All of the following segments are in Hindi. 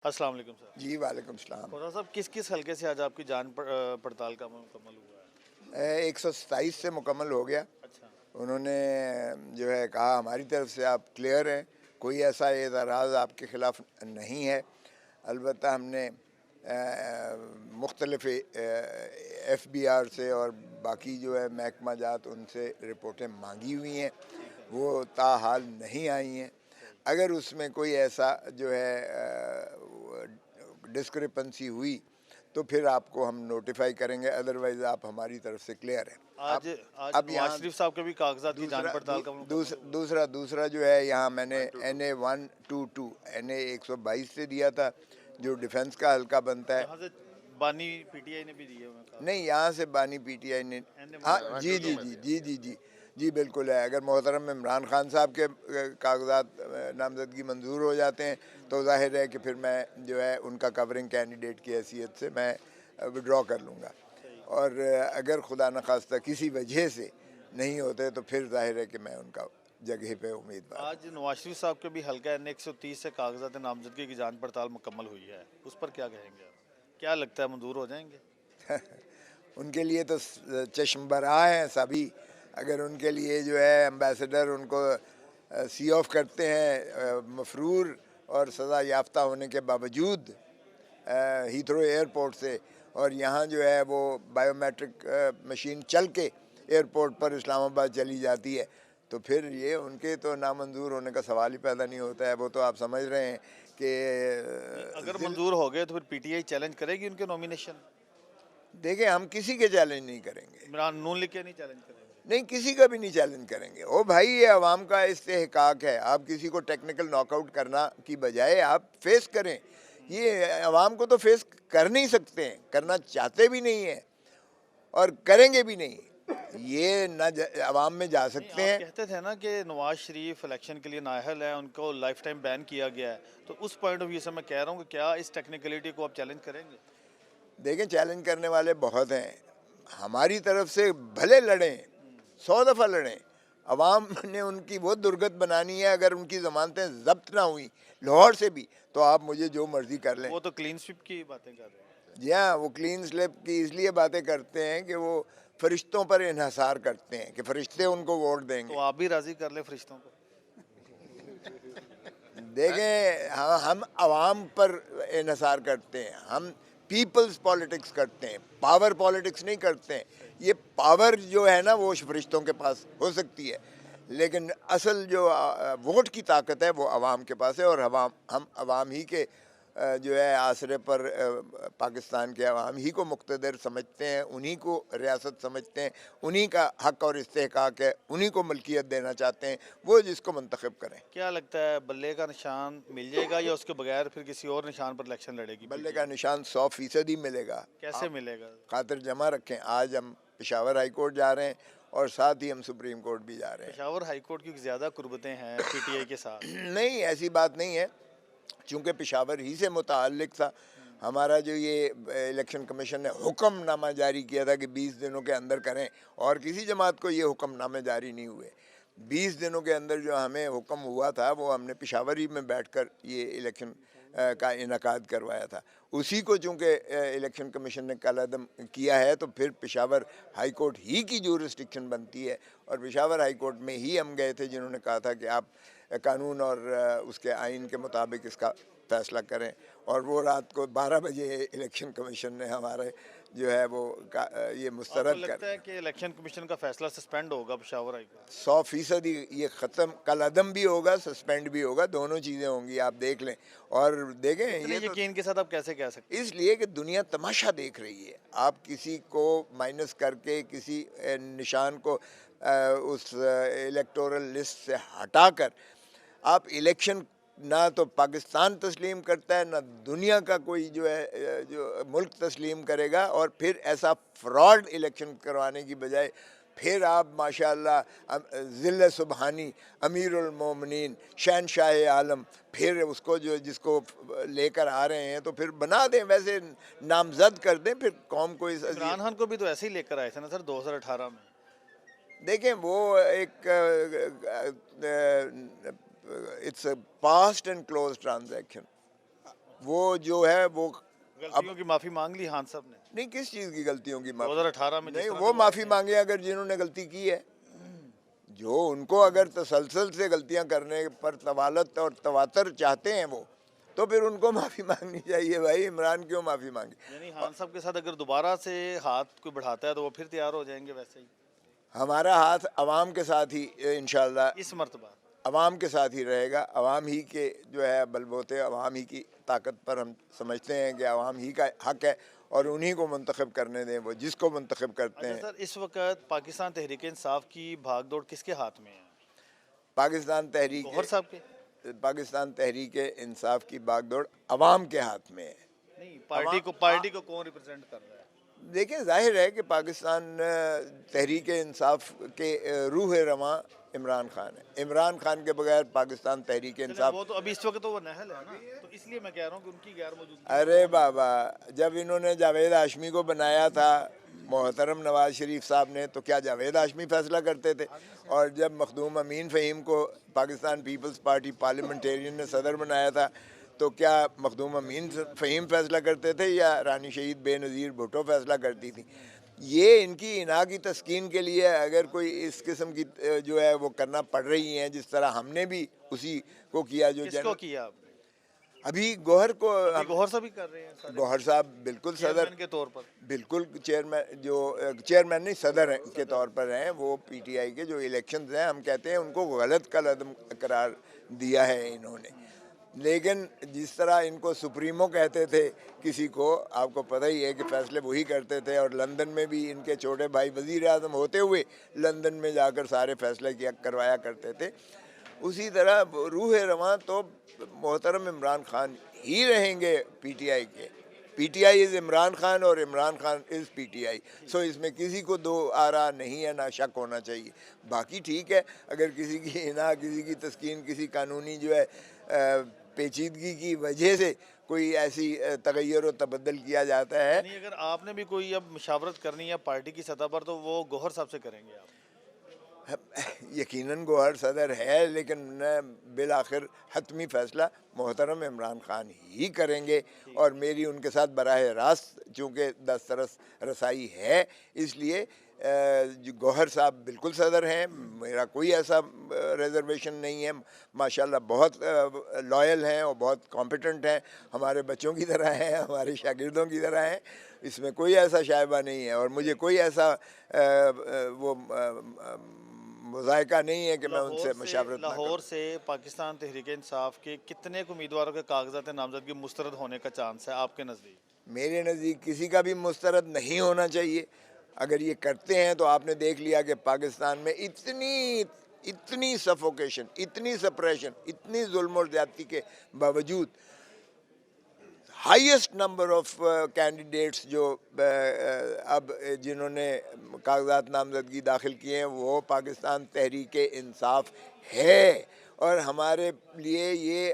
अस्सलाम वालेकुम सर। जी वालेकुम सलाम। खुदा साहब किस किस हलके से आज आपकी पड़ताल का मुकम्मल हुआ है? 127 से मुकम्मल हो गया। अच्छा। उन्होंने जो है कहा हमारी तरफ से आप क्लियर हैं, कोई ऐसा एतराज़ आपके ख़िलाफ़ नहीं है। अलबत्ता हमने मुख्तलिफ़ FBR से और बाकी जो है महकमा जात उनसे रिपोर्टें मांगी हुई हैं, ठीक है। वो ताहाल नहीं आई हैं। अगर उसमें कोई ऐसा जो है डिस्क्रिपेंसी हुई तो फिर आपको हम नोटिफाई करेंगे, अदरवाइज़ आप हमारी तरफ से क्लियर हैं। आज आज अब नवाज यहाँ शरीफ साहब के भी कागजात की जांच दूसरा पड़ताल का मुकम्मल हुआ है। दूसरा जो है, यहाँ मैंने NA 122 से दिया था, जो डिफेंस का हल्का बनता है। यहाँ से बानी पीटीआई ने भी दिए हुए हैं नहीं, यहाँ से बानी PTI ने, हाँ जी जी जी जी जी जी जी बिल्कुल है। अगर मोहतरम इमरान खान साहब के कागजात नामजदगी मंजूर हो जाते हैं तो जाहिर है कि फिर मैं जो है उनका कवरिंग कैंडिडेट की हैसियत से मैं विड्रॉ कर लूँगा। और अगर खुदा न खास्ता किसी वजह से नहीं होते तो फिर जाहिर है कि मैं उनका जगह पे उम्मीदवार। आज नवाज शरीफ साहब के भी हल्का NA 130 से कागजात नामजदगी की जांच पड़ताल मुकम्मल हुई है, उस पर क्या कहेंगे आप? क्या लगता है मंजूर हो जाएंगे? उनके लिए तो चश्म बरा हैं सभी। अगर उनके लिए जो है एम्बेसडर उनको सी ऑफ करते हैं मफरूर और सज़ा याफ्ता होने के बावजूद हीथ्रो एयरपोर्ट से, और यहाँ जो है वो बायोमेट्रिक मशीन चल के एयरपोर्ट पर इस्लामाबाद चली जाती है, तो फिर ये उनके तो नामंजूर होने का सवाल ही पैदा नहीं होता है। वो तो आप समझ रहे हैं कि अगर मंजूर हो गए तो फिर पीटीआई चैलेंज करेगी उनके नॉमिनेशन? देखिए, हम किसी के चैलेंज नहीं करेंगे। इमरान नून लीग के नहीं चैलेंज करेंगे? नहीं, किसी का भी नहीं चैलेंज करेंगे। ओ भाई, ये अवाम का इस्तेहकाक है। आप किसी को टेक्निकल नॉकआउट करना की बजाय आप फेस करें। ये अवाम को तो फेस कर नहीं सकते हैं, करना चाहते भी नहीं है और करेंगे भी नहीं। ये न अवाम में जा सकते आप हैं। कहते थे ना कि नवाज शरीफ इलेक्शन के लिए नाअहल है, उनको लाइफ टाइम बैन किया गया है, तो उस पॉइंट ऑफ व्यू से मैं कह रहा हूँ कि क्या इस टेक्निकलिटी को आप चैलेंज करेंगे? देखें, चैलेंज करने वाले बहुत हैं। हमारी तरफ से भले लड़ें, 100 दफ़ा लड़ें, अवाम ने उनकी वो दुर्गत बनानी है। अगर उनकी ज़मानतें जब्त ना हुई लाहौर से भी, तो आप मुझे जो मर्ज़ी कर लें। वो तो क्लीन स्वीप की बातें कर रहे हैं। जी हाँ, वो क्लीन स्लेप की इसलिए बातें करते हैं कि वो फरिश्तों पर इन्हसार करते हैं कि फरिश्ते उनको वोट तो देंगे। आप भी राजी कर ले फरिश्तों को? देखें, हम अवाम पर इन्हसार करते हैं, हम पीपल्स पॉलिटिक्स करते हैं, पावर पॉलिटिक्स नहीं करते हैं। ये पावर जो है ना वो फरिश्तों के पास हो सकती है, लेकिन असल जो वोट की ताकत है वो अवाम के पास है। और हम अवाम ही के जो है आसरे पर पाकिस्तान के अवाम ही को मुक़्तदर समझते हैं, उन्हीं को रियासत समझते हैं, उन्हीं का हक़ और इस्तेहकाक है, उन्हीं को मलकियत देना चाहते हैं, वो जिसको मुंतखब करें। क्या लगता है बल्ले का निशान मिल जाएगा या उसके बगैर फिर किसी और निशान पर इलेक्शन लड़ेगी बल्ले का पीटीआई? निशान 100% ही मिलेगा। कैसे आप मिलेगा? खातिर जमा रखें, आज हम पेशावर हाई कोर्ट जा रहे हैं और साथ ही हम सुप्रीम कोर्ट भी जा रहे हैं। पेशावर हाई कोर्ट की ज़्यादा कुर्बतें हैं पीटीआई के साथ। नहीं, ऐसी बात नहीं है, चूँकि पेशावर ही से मुताल्लिक़ था। हमारा जो ये इलेक्शन कमीशन ने हुक्मनामा जारी किया था कि 20 दिनों के अंदर करें, और किसी जमात को ये हुक्मनामे जारी नहीं हुए। 20 दिनों के अंदर जो हमें हुक्म हुआ था वो हमने पेशावर ही में बैठकर ये इलेक्शन का इनकाद करवाया था। उसी को चूँकि इलेक्शन कमीशन ने कलअदम किया है, तो फिर पेशावर हाई कोर्ट ही की जुरिस्डिक्शन बनती है, और पेशावर हाई कोर्ट में ही हम गए थे जिन्होंने कहा था कि आप कानून और उसके आइन के मुताबिक इसका फ़ैसला करें। और वो रात को 12 बजे इलेक्शन कमीशन ने हमारे जो है वो ये आपको मुस्तरद लगता है कर कि इलेक्शन कमीशन का फैसला सस्पेंड होगा पेशावर हाई कोर्ट? 100% ये ख़त्म, कलअदम भी होगा, सस्पेंड भी होगा, दोनों चीज़ें होंगी। आप देख लें और देखें। इतने ये तो यकीन के साथ आप कैसे कह सकते हैं? इसलिए कि दुनिया तमाशा देख रही है। आप किसी को माइनस करके किसी निशान को उस इलेक्टोरल लिस्ट से हटाकर आप इलेक्शन, ना तो पाकिस्तान तस्लीम करता है, ना दुनिया का कोई जो है जो मुल्क तस्लीम करेगा। और फिर ऐसा फ्रॉड इलेक्शन करवाने की बजाय फिर आप माशाअल्लाह ज़िल्ल सुबहानी अमीरुल मोमिनीन शहनशाह आलम, फिर उसको जो जिसको लेकर आ रहे हैं तो फिर बना दें, वैसे नामजद कर दें फिर कौम को इस इमरान खान को भी तो ऐसे ही लेकर आए थे ना सर 2018 में। देखें, वो एक it's a past and close transaction. वो जो है वो गलतियों की माफी मांग ली खान साहब ने नहीं, किस चीज़ की गलतियों की माफी? 2018 में जिस नहीं, तरह वो से माफ़ी मांगे अगर जिन्होंने गलती की है। जो उनको अगर तसलसल से गलतियां करने पर तवालत और तवातर चाहते हैं वो, तो फिर उनको माफ़ी मांगनी चाहिए। भाई इमरान क्यों माफ़ी मांगे? यानी खान साहब के साथ अगर दोबारा से हाथ कोई बढ़ाता है तो वो फिर तैयार हो जाएंगे वैसे ही हमारा हाथ अवाम के साथ ही इंशाल्लाह इस मर्तबा। अवाम के साथ ही रहेगा। अवाम ही के जो है बलबूते, अवाम ही की ताकत पर हम समझते हैं कि अवाम ही का हक है और उन्हीं को मुंतखब करने दें, वो जिसको मुंतखब करते अच्छा हैं। सर, इस वक्त पाकिस्तान तहरीक इंसाफ की भागदौड़ किसके हाथ में है? पाकिस्तान तहरीक गौहर साहब के? पाकिस्तान तहरीक इंसाफ की बागडोर अवाम के हाथ में है। नहीं, अवाम पार्टी को कौन रिप्रेजेंट कर रहा है? देखिए, जाहिर है कि पाकिस्तान तहरीक इंसाफ के रूह रवां इमरान खान है। इमरान खान के बगैर पाकिस्तान तहरीक चलें, इंसाफ। वो तो अभी इस वक्त तो वो नहल है ना, तो इसलिए मैं कह रहा हूँ कि उनकी गैर मौजूदगी। अरे बाबा, जब इन्होंने जावेद हाशमी को बनाया था मोहतरम नवाज शरीफ साहब ने, तो क्या जावेद हाशमी फैसला करते थे? और जब मखदूम अमीन फ़हीम को पाकिस्तान पीपल्स पार्टी पार्लियामेंटेरियन ने सदर बनाया था, तो क्या मखदूम अमीन फ़हीम फैसला करते थे या रानी शहीद बेनज़ीर भुट्टो फैसला करती थी? ये इनकी इना की तस्कीन के लिए अगर कोई इस किस्म की जो है वो करना पड़ रही हैं, जिस तरह हमने भी उसी को किया जो किसको किया आपने? अभी गौहर को अभी गौहर साहब ही कर रहे हैं सारे गौहर साहब बिल्कुल सदर, चेयरमैन के तौर पर। बिल्कुल चेयरमैन, जो चेयरमैन नहीं सदर के तौर पर हैं, वो पीटीआई के जो इलेक्शंस हैं, हम कहते हैं उनको गलत कदम करार दिया है इन्होंने। लेकिन जिस तरह इनको सुप्रीमो कहते थे किसी को, आपको पता ही है कि फैसले वही करते थे, और लंदन में भी इनके छोटे भाई वज़ीर आज़म होते हुए लंदन में जाकर सारे फैसले किया करवाया करते थे। उसी तरह रूह रवां तो मोहतरम इमरान खान ही रहेंगे पीटीआई के। पीटीआई इज़ इमरान खान और इमरान खान इज़ पीटीआई। सो इसमें किसी को दो आरा नहीं है, ना शक होना चाहिए। बाकी ठीक है, अगर किसी की इना, किसी की तस्कीन, किसी कानूनी जो है पेचीदगी की वजह से कोई ऐसी तगैर व तबद्दल किया जाता है। यानी अगर आपने भी कोई अब मुशावरत करनी है पार्टी की सतह पर, तो वो गौहर साहब से करेंगे आप? यकीनन गौहर सदर है, लेकिन बिल आखिर हतमी फ़ैसला मोहतरम इमरान खान ही करेंगे। और मेरी उनके साथ बराह रास्त चूँकि दस्तरस रसाई है, इसलिए गौहर साहब बिल्कुल सदर हैं। मेरा कोई ऐसा रिजर्वेशन नहीं है। माशाल्लाह बहुत लॉयल हैं और बहुत कॉम्पिटेंट हैं, हमारे बच्चों की तरह हैं, हमारे शागिर्दों की तरह हैं। इसमें कोई ऐसा शायबा नहीं है और मुझे कोई ऐसा वो मुज़ायका नहीं है कि मैं उनसे मशावरत ना करूं। लाहौर से पाकिस्तान तहरीक इंसाफ के कितने उम्मीदवारों के कागजात नामजदगी मुस्तरद होने का चांस है आपके नज़दीक? मेरे नज़दीक किसी का भी मुस्तरद नहीं होना चाहिए। अगर ये करते हैं तो आपने देख लिया कि पाकिस्तान में इतनी इतनी सफोकेशन, इतनी सप्रेशन, इतनी जुल्म और ज़्यादती के बावजूद हाईएस्ट नंबर ऑफ कैंडिडेट्स जो अब जिन्होंने कागजात नामजदगी दाखिल किए हैं, वो पाकिस्तान तहरीक इंसाफ है। और हमारे लिए ये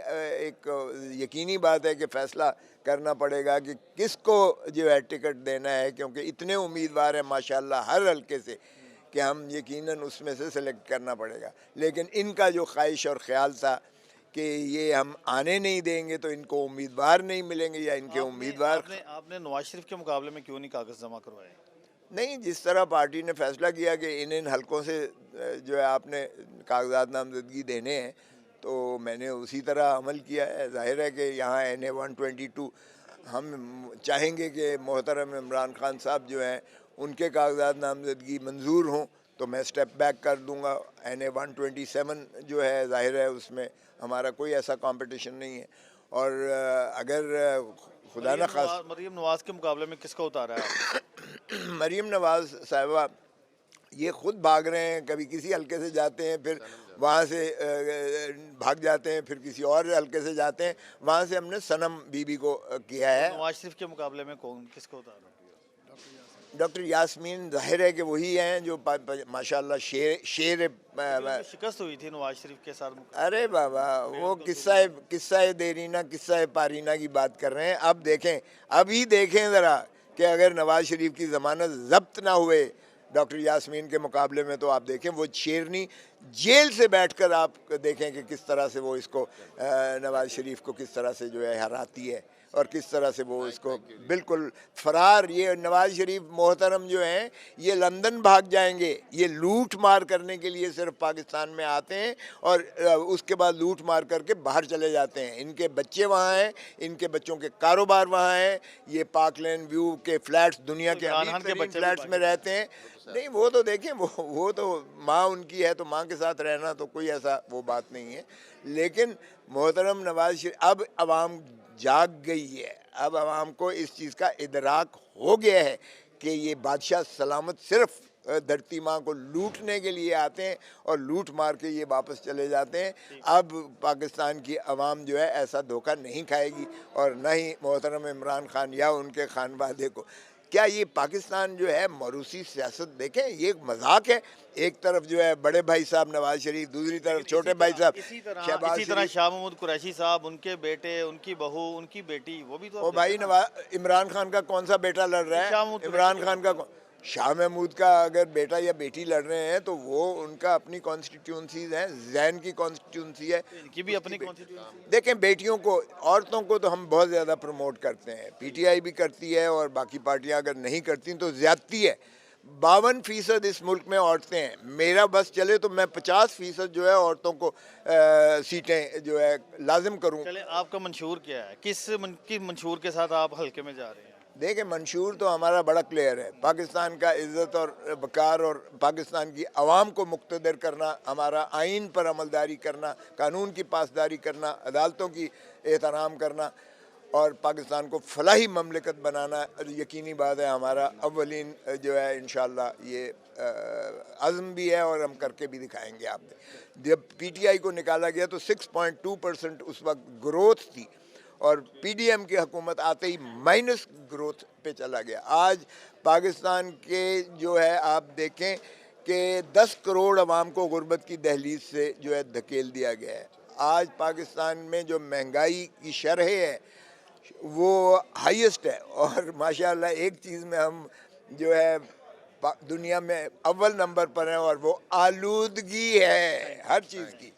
एक यकीनी बात है कि फ़ैसला करना पड़ेगा कि किसको जो है टिकट देना है, क्योंकि इतने उम्मीदवार हैं माशाल्लाह हर हल्के से कि हम यकीनन उसमें से सेलेक्ट करना पड़ेगा। लेकिन इनका जो ख्वाहिश और ख़्याल था कि ये हम आने नहीं देंगे तो इनको उम्मीदवार नहीं मिलेंगे या इनके उम्मीदवार आपने आपने नवाज शरीफ के मुकाबले में क्यों नहीं कागज जमा करवाए? नहीं, जिस तरह पार्टी ने फैसला किया कि इन हलकों से जो है आपने कागजात नामजदगी देने हैं, तो मैंने उसी तरह अमल किया है। जाहिर है कि यहाँ NA 122 हम चाहेंगे कि मोहतरम इमरान खान साहब जो हैं उनके कागजात नामजदगी मंजूर हों, तो मैं स्टेप बैक कर दूंगा। NA 127 जो है जाहिर है उसमें हमारा कोई ऐसा कंपटीशन नहीं है। और अगर खुदा न खास मरीम नवाज के मुकाबले में किसको उतारा है आपने? मरीम नवाज साहिबा ये खुद भाग रहे हैं, कभी किसी हलके से जाते हैं, फिर वहाँ से भाग जाते हैं, फिर किसी और हलके से जाते हैं। वहाँ से हमने सनम बीबी को किया है। नवाज शरीफ के मुकाबले में कौन किसको उतारा? डॉक्टर यास्मीन जाहिर है कि वही हैं जो माशाल्लाह शेर शिकस्त हुई थी नवाज शरीफ के साथ। अरे बाबा, वो किस्सा देरीना किस्सा पारीना की बात कर रहे हैं। अब देखें, अभी देखें ज़रा कि अगर नवाज शरीफ की ज़मानत ज़ब्त ना हुए डॉक्टर यास्मीन के मुकाबले में, तो आप देखें वो शेरनी जेल से बैठकर आप देखें कि किस तरह से वो इसको नवाज शरीफ को किस तरह से जो है हराती है। और किस तरह से वो उसको बिल्कुल फरार, ये नवाज शरीफ मोहतरम जो हैं ये लंदन भाग जाएंगे, ये लूट मार करने के लिए सिर्फ पाकिस्तान में आते हैं और उसके बाद लूट मार करके बाहर चले जाते हैं। इनके बच्चे वहाँ हैं, इनके बच्चों के कारोबार वहाँ हैं, ये पार्कलैंड व्यू के फ्लैट्स दुनिया के इमरान खान के अमीर बच्चे भी फ्लैट्स में रहते हैं। नहीं वो तो देखें, वो तो माँ उनकी है तो माँ के साथ रहना तो कोई ऐसा वो बात नहीं है। लेकिन मोहतरम नवाज शरीफ, अब आवाम जाग गई है, अब आवाम को इस चीज़ का इदराक हो गया है कि ये बादशाह सलामत सिर्फ धरती माँ को लूटने के लिए आते हैं और लूट मार के ये वापस चले जाते हैं। अब पाकिस्तान की आवाम जो है ऐसा धोखा नहीं खाएगी और न ही मोहतरम इमरान खान या उनके खानवादे को। क्या ये पाकिस्तान जो है मरूसी सियासत देखें, ये एक मजाक है। एक तरफ जो है बड़े भाई साहब नवाज शरीफ, दूसरी तरफ छोटे भाई साहब इसी तरह शहबाज शाह महमूद कुरैशी साहब, उनके बेटे, उनकी बहू, उनकी बेटी, वो भी तो ओ भाई इमरान खान का कौन सा बेटा लड़ रहा शाह है? महमूद इमरान खान का शाह महमूद का अगर बेटा या बेटी लड़ रहे हैं तो वो उनका अपनी कॉन्स्टिट्यूंसीज हैं, जैन की कॉन्स्टिट्यूंसी है, इनकी भी अपनी कॉन्स्टिट्यूंसी। देखें बेटियों को, औरतों को तो हम बहुत ज़्यादा प्रमोट करते हैं, पीटीआई भी करती है और बाकी पार्टियां अगर नहीं करती तो ज़्यादती है। 52% इस मुल्क में औरतें हैं। मेरा बस चले तो मैं 50% जो है औरतों को सीटें जो है लाजिम करूं। चले, आपका मंशूर क्या है? किस मंशूर के साथ आप हल्के में जा रहे हैं? देखिए मंशूर तो हमारा बड़ा क्लियर है, पाकिस्तान का इज़्ज़त और वक़ार और पाकिस्तान की आवाम को मुक़्तदर करना, हमारा आइन पर अमलदारी करना, कानून की पासदारी करना, अदालतों की एहतराम करना और पाकिस्तान को फलाही ममलिकत बनाना यकीनी बात है। हमारा अव्वलीन जो है इंशाअल्लाह ये अज़्म भी है और हम करके भी दिखाएंगे। आप जब पीटीआई को निकाला गया तो 6.2% उस वक्त ग्रोथ थी और पीडीएम की हुकूमत आते ही माइनस ग्रोथ पे चला गया। आज पाकिस्तान के जो है आप देखें कि 10 करोड़ आवाम को गुर्बत की दहलीज से जो है धकेल दिया गया है। आज पाकिस्तान में जो महंगाई की शरह है वो हाईएस्ट है और माशाल्लाह एक चीज़ में हम जो है दुनिया में अव्वल नंबर पर हैं और वो आलूदगी है हर चीज़ की।